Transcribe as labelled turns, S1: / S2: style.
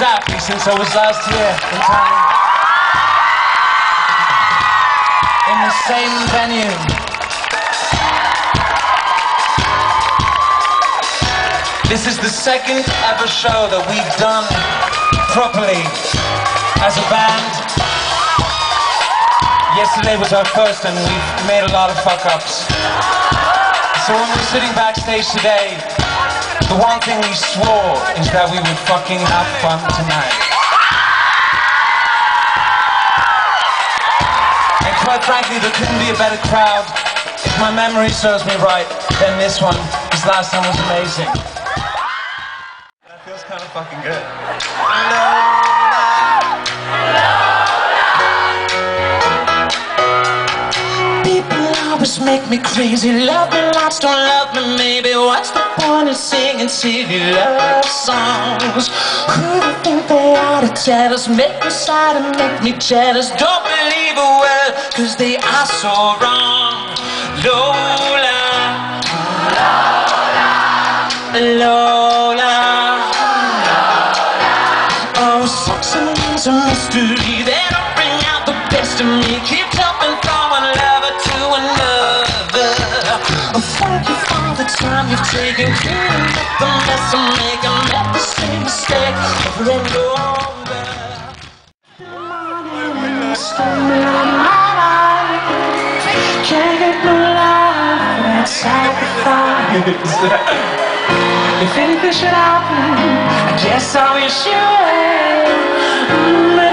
S1: exactly since I was last here in town. In the same venue. This is the second ever show that we've done properly as a band. Yesterday was our first and we've made a lot of fuck-ups. So when we're sitting backstage today, the one thing we swore is that we would fucking have fun tonight. And quite frankly, there couldn't be a better crowd, if my memory serves me right, than this one. This last time was amazing. That feels kind of fucking good. Always make me crazy. Love me lots, don't love me maybe. What's the point of singing silly love songs? Who do you think they are to tell us? Make me sad and make me jealous. Don't believe a word, cause they are so wrong. Lola, Lola, Lola. Oh, sex and love's a mystery. They don't bring out the best of me. Keep jumping from one lover to another. Thank you for the time you've taken, cleaning up the mess I'm making. Make the same mistake over and over. Can't get no love without sacrifice. If anything should happen, I guess I wish you well.